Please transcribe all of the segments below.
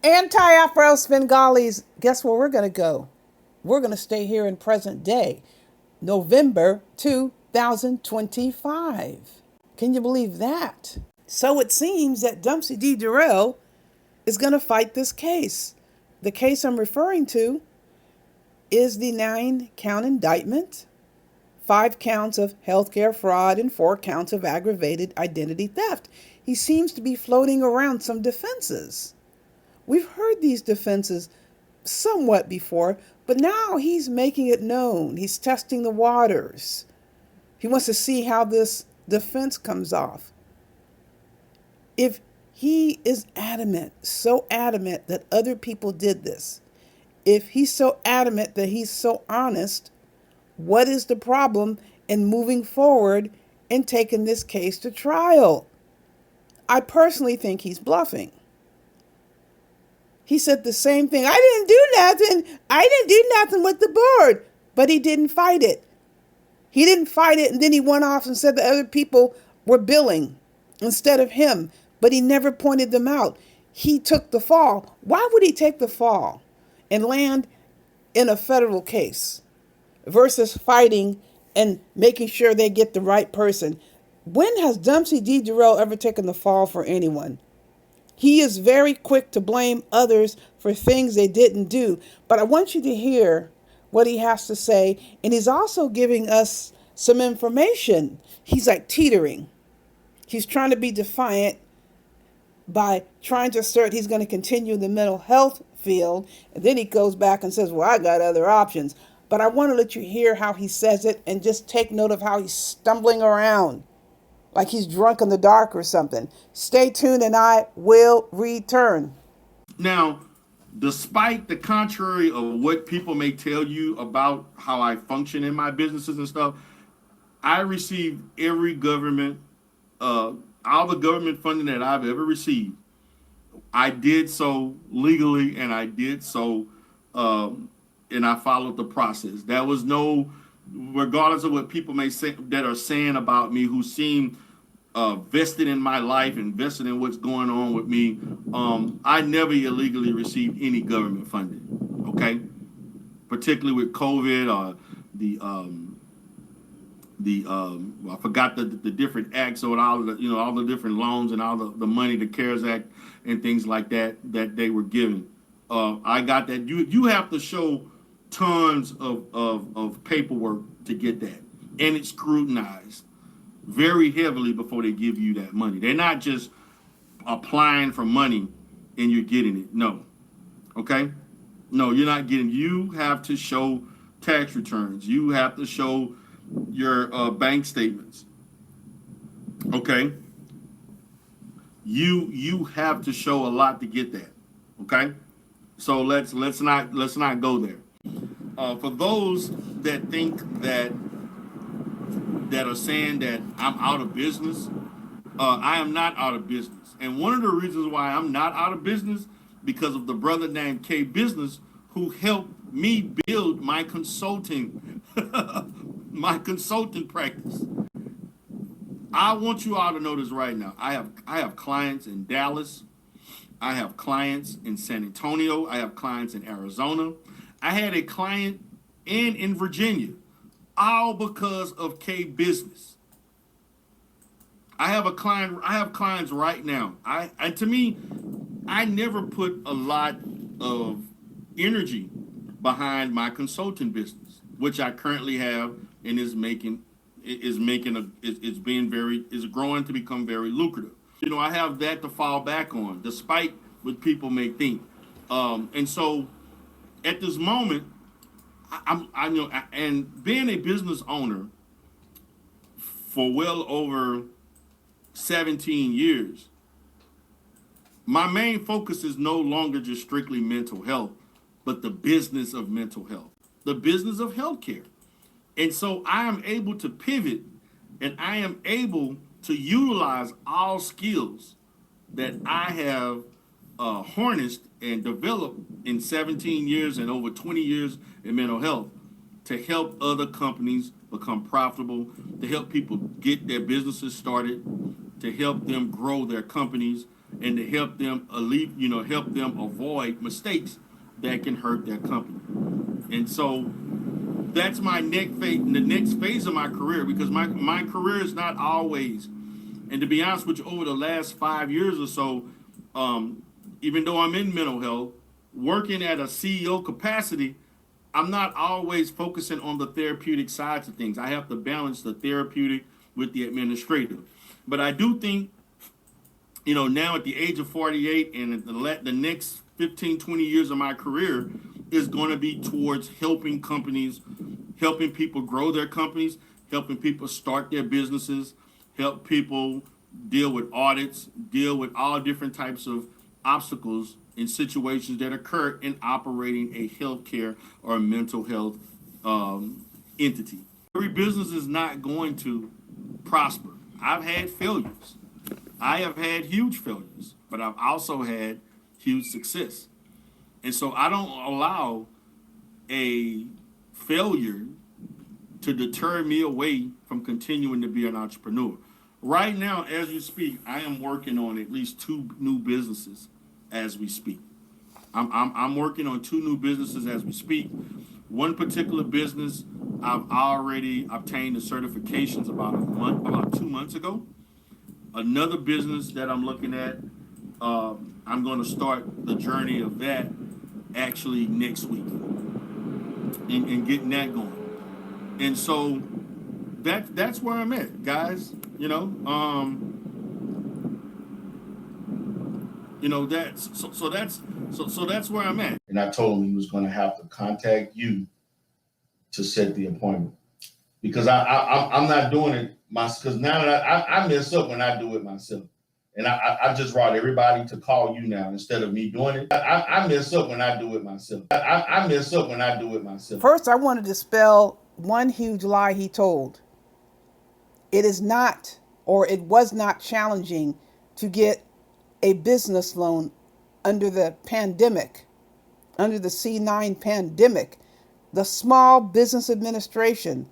Anti-Afros Bengalis, guess where we're going to go? We're going to stay here in present day, November 2025. Can you believe that? So it seems that Dumpsey D. Derell is going to fight this case. The case I'm referring to is the 9-count indictment, 5 counts of healthcare fraud, and 4 counts of aggravated identity theft. He seems to be floating around some defenses. We've heard these defenses somewhat before, but now he's making it known. He's testing the waters. He wants to see how this defense comes off. If he is adamant, so adamant that other people did this, if he's so adamant that he's so honest, what is the problem in moving forward and taking this case to trial? I personally think he's bluffing. He said the same thing. I didn't do nothing with the board. But he didn't fight it. He didn't fight it, and then he went off and said that other people were billing instead of him. But he never pointed them out. He took the fall. Why would he take the fall and land in a federal case versus fighting and making sure they get the right person? When has Dumpsey D. Derell ever taken the fall for anyone? He is very quick to blame others for things they didn't do. But I want you to hear what he has to say. And he's also giving us some information. He's like teetering. He's trying to be defiant by trying to assert he's going to continue in the mental health field. And then he goes back and says, well, I got other options. But I want to let you hear how he says it and just take note of how he's stumbling around, like he's drunk in the dark or something. Stay tuned and I will return. Now, despite the contrary of what people may tell you about how I function in my businesses and stuff, I received every government, all the government funding that I've ever received. I did so legally, and I did so, and I followed the process. There was no, regardless of what people may say that are saying about me, who seem vested in my life, invested in what's going on with me. I never illegally received any government funding. Okay, particularly with COVID or I forgot the different acts or all the different loans and all the money, the CARES Act and things like that they were given. I got that. You have to show tons of paperwork to get that, and it's scrutinized very heavily before they give you that money. They're not just applying for money and you're getting it. No. Okay? No, you're not getting it. You have to show tax returns. You have to show your bank statements. Okay? You have to show a lot to get that. Okay? So let's not go there. For those that think that are saying that I'm out of business, I am not out of business. And one of the reasons why I'm not out of business, because of the brother named K Business, who helped me build my consulting my consulting practice. I want you all to know this right now. I have clients in Dallas. I have clients in San Antonio. I have clients in Arizona. I had a client in Virginia, all because of K Business. I have clients right now. And to me, I never put a lot of energy behind my consulting business, which I currently have and is growing to become very lucrative. I have that to fall back on, despite what people may think. And so at this moment, and being a business owner for well over 17 years, my main focus is no longer just strictly mental health, but the business of mental health, the business of healthcare. And so I am able to pivot, and I am able to utilize all skills that I have harnessed and developed in 17 years and over 20 years in mental health to help other companies become profitable, to help people get their businesses started, to help them grow their companies, and to help them help them avoid mistakes that can hurt their company. And so that's my the next phase of my career, because my career is not always, and to be honest with you, over the last 5 years or so, even though I'm in mental health, working at a CEO capacity, I'm not always focusing on the therapeutic sides of things. I have to balance the therapeutic with the administrative. But I do think, now at the age of 48 and the next 15, 20 years of my career is going to be towards helping companies, helping people grow their companies, helping people start their businesses, help people deal with audits, deal with all different types of obstacles in situations that occur in operating a healthcare or a mental health entity. Every business is not going to prosper. I've had failures. I have had huge failures, but I've also had huge success. And so I don't allow a failure to deter me away from continuing to be an entrepreneur. Right now, as you speak, I am working on at least 2 new businesses as we speak. I'm working on 2 new businesses as we speak. One particular business, I've already obtained the certifications about 2 months ago. Another business that I'm looking at, I'm going to start the journey of that actually next week, and getting that going. And so that's where I'm at, guys. That's where I'm at. And I told him he was going to have to contact you to set the appointment, because I'm not doing it myself. Because now that I mess up when I do it myself, and I just brought everybody to call you now instead of me doing it. I mess up when I do it myself. I mess up when I do it myself. First, I want to dispel one huge lie he told. It is not, or it was not challenging to get a business loan under the pandemic, under the C9 pandemic. The Small Business Administration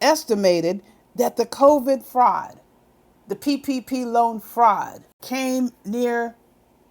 estimated that the COVID fraud, the PPP loan fraud, came near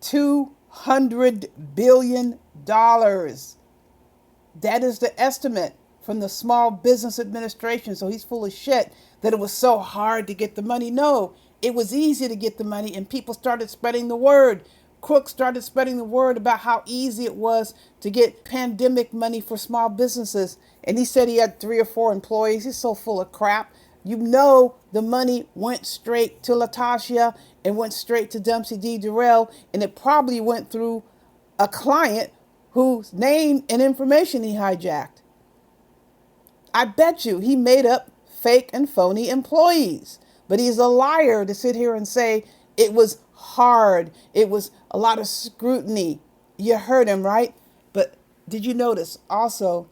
$200 billion. That is the estimate from the Small Business Administration. So he's full of shit that it was so hard to get the money. No, it was easy to get the money, and people started spreading the word. Crooks started spreading the word about how easy it was to get pandemic money for small businesses. And he said he had 3 or 4 employees. He's so full of crap. The money went straight to Latasha and went straight to Dumpsey D. Derell, and it probably went through a client whose name and information he hijacked. I bet you he made up fake and phony employees. But he's a liar to sit here and say it was hard. It was a lot of scrutiny. You heard him, right? But did you notice also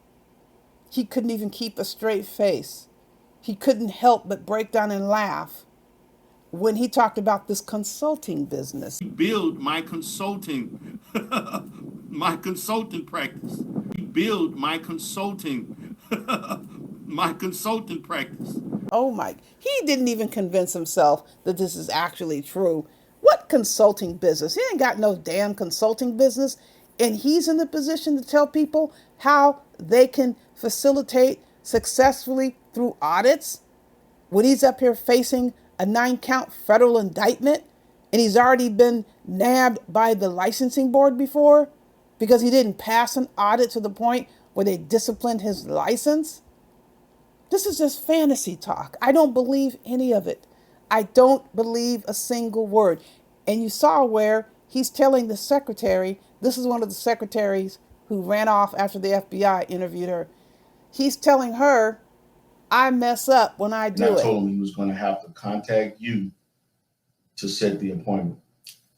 he couldn't even keep a straight face? He couldn't help but break down and laugh when he talked about this consulting business. Build my consulting, my consulting practice. Build my consulting, my consulting practice. Oh my, he didn't even convince himself that this is actually true. What consulting business? He ain't got no damn consulting business. And he's in the position to tell people how they can facilitate successfully through audits when he's up here facing a 9-count federal indictment, and he's already been nabbed by the licensing board before because he didn't pass an audit to the point where they disciplined his license. This is just fantasy talk. I don't believe any of it. I don't believe a single word. And you saw where he's telling the secretary, this is one of the secretaries who ran off after the FBI interviewed her. He's telling her, I mess up when I do it. And I told him he was going to have to contact you to set the appointment,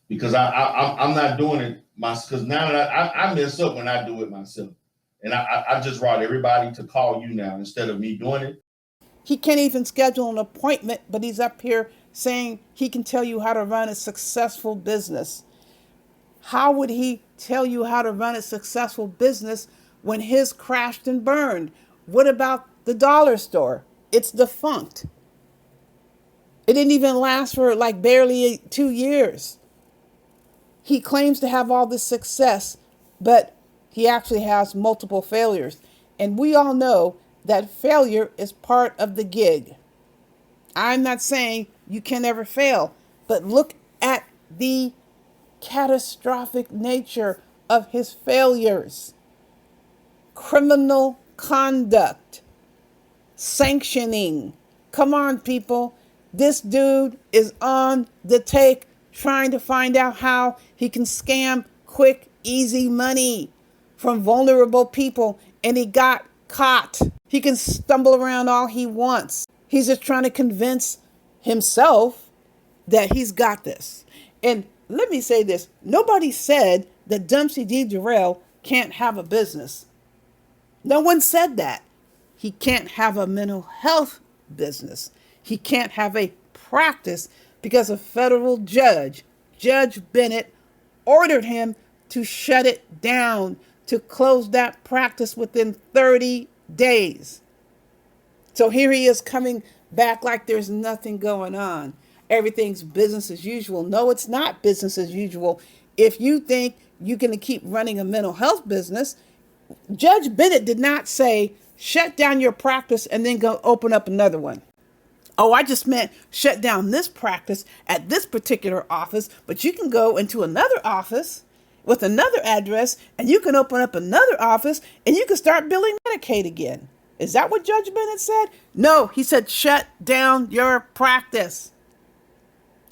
because I'm not doing it myself. Because now that I mess up when I do it myself. And I just brought everybody to call you now instead of me doing it. He can't even schedule an appointment, but he's up here saying he can tell you how to run a successful business. How would he tell you how to run a successful business when his crashed and burned? What about the dollar store? It's defunct. It didn't even last for like barely 2 years. He claims to have all this success, but he actually has multiple failures. And we all know that failure is part of the gig. I'm not saying you can never fail, but look at the catastrophic nature of his failures. Criminal conduct, sanctioning. Come on, people. This dude is on the take trying to find out how he can scam quick, easy money from vulnerable people, and he got caught. He can stumble around all he wants. He's just trying to convince himself that he's got this. And let me say this. Nobody said that Dumpsey D. Derell can't have a business. No one said that. He can't have a mental health business. He can't have a practice because a federal judge, Judge Bennett, ordered him to shut it down, to close that practice within 30 days. So here he is coming back like there's nothing going on. Everything's business as usual. No, it's not business as usual. If you think you're going to keep running a mental health business, Judge Bennett did not say, shut down your practice and then go open up another one. Oh, I just meant shut down this practice at this particular office, but you can go into another office with another address and you can open up another office and you can start billing Medicaid again. Is that what Judge Bennett said? No, he said, shut down your practice.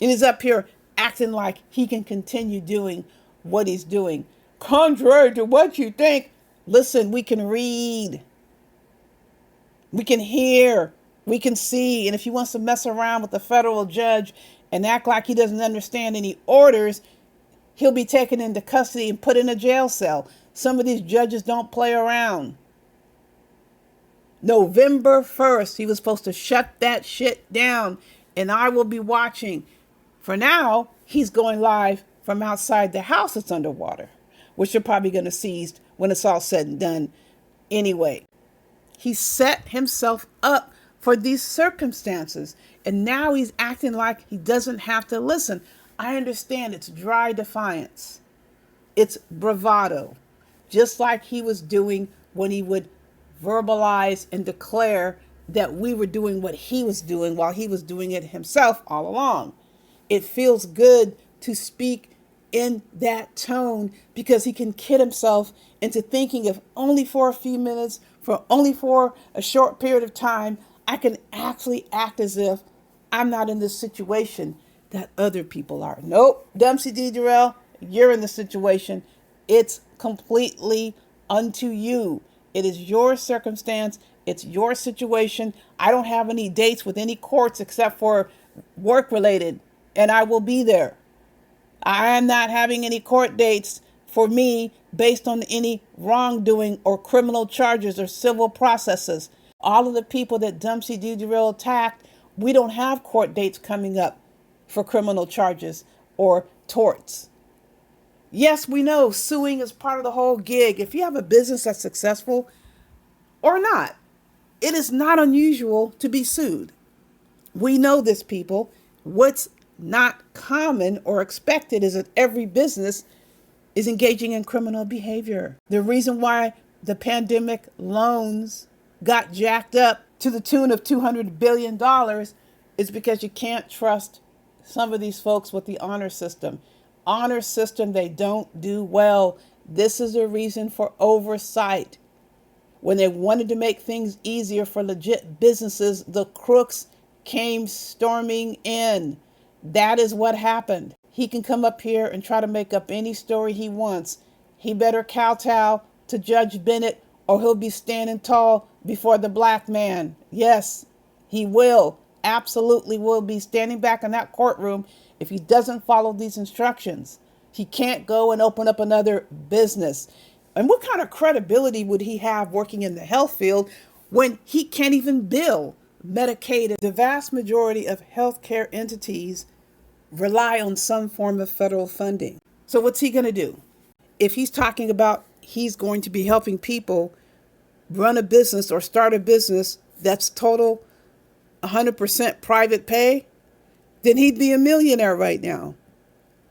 And he's up here acting like he can continue doing what he's doing. Contrary to what you think, listen, we can read. We can hear. We can see. And if he wants to mess around with the federal judge and act like he doesn't understand any orders, he'll be taken into custody and put in a jail cell. Some of these judges don't play around. November 1st, he was supposed to shut that shit down, and I will be watching. For now, he's going live from outside the house that's underwater, which you're probably going to seize when it's all said and done anyway. He set himself up for these circumstances, and now he's acting like he doesn't have to listen. I understand it's dry defiance. It's bravado, just like he was doing when he would verbalize and declare that we were doing what he was doing while he was doing it himself all along. It feels good to speak in that tone because he can kid himself into thinking if only for a few minutes, for only for a short period of time, I can actually act as if I'm not in this situation that other people are. Nope, Dumpsey D. Derell, you're in the situation. It's completely unto you. It is your circumstance. It's your situation. I don't have any dates with any courts except for work related, and I will be there. I am not having any court dates for me based on any wrongdoing or criminal charges or civil processes. All of the people that Dumpsey D. Derell attacked, we don't have court dates coming up for criminal charges or torts. Yes, we know suing is part of the whole gig. If you have a business that's successful or not, it is not unusual to be sued. We know this, people. What's not common or expected is that every business is engaging in criminal behavior. The reason why the pandemic loans got jacked up to the tune of $200 billion is because you can't trust some of these folks with the honor system. Honor system, they don't do well. This is a reason for oversight. When they wanted to make things easier for legit businesses, the crooks came storming in. That is what happened. He can come up here and try to make up any story he wants. He better kowtow to Judge Bennett or he'll be standing tall before the black man. Yes, he will. Absolutely will be standing back in that courtroom if he doesn't follow these instructions. He can't go and open up another business. And what kind of credibility would he have working in the health field when he can't even bill Medicaid? The vast majority of healthcare entities rely on some form of federal funding. So what's he going to do? If he's talking about he's going to be helping people run a business or start a business that's total 100% private pay, then he'd be a millionaire right now.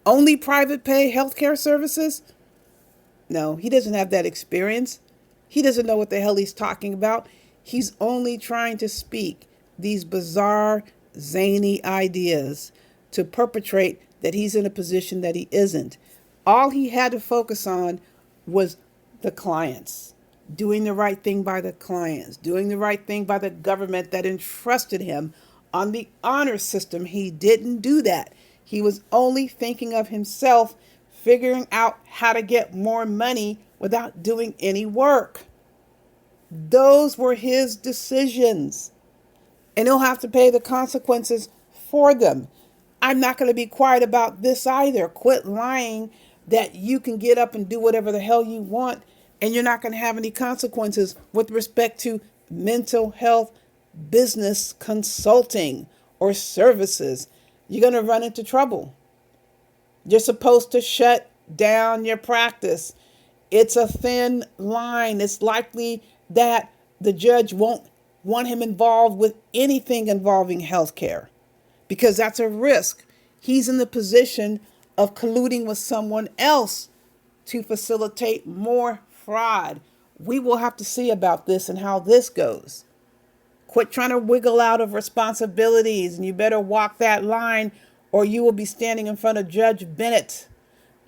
only private pay healthcare services? No, he doesn't have that experience. He doesn't know what the hell he's talking about. He's only trying to speak these bizarre, zany ideas to perpetrate that he's in a position that he isn't. All he had to focus on was the clients, doing the right thing by the clients, doing the right thing by the government that entrusted him on the honor system. He didn't do that. He was only thinking of himself, figuring out how to get more money without doing any work. Those were his decisions, and he'll have to pay the consequences for them. I'm not going to be quiet about this either. Quit lying that you can get up and do whatever the hell you want and you're not going to have any consequences with respect to mental health business consulting or services. You're going to run into trouble. You're supposed to shut down your practice. It's a thin line. It's likely that the judge won't want him involved with anything involving healthcare because that's a risk. He's in the position of colluding with someone else to facilitate more fraud. We will have to see about this and how this goes. Quit trying to wiggle out of responsibilities, and you better walk that line or you will be standing in front of Judge Bennett.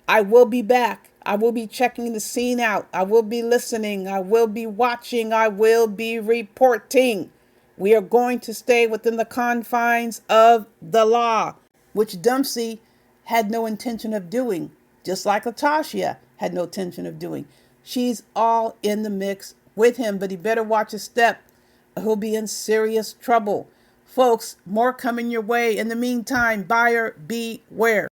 I will be back. I will be checking the scene out. I will be listening. I will be watching. I will be reporting. We are going to stay within the confines of the law, which Dumpsey had no intention of doing, just like Latasha had no intention of doing. She's all in the mix with him, but he better watch his step. He'll be in serious trouble. Folks, more coming your way. In the meantime, buyer beware.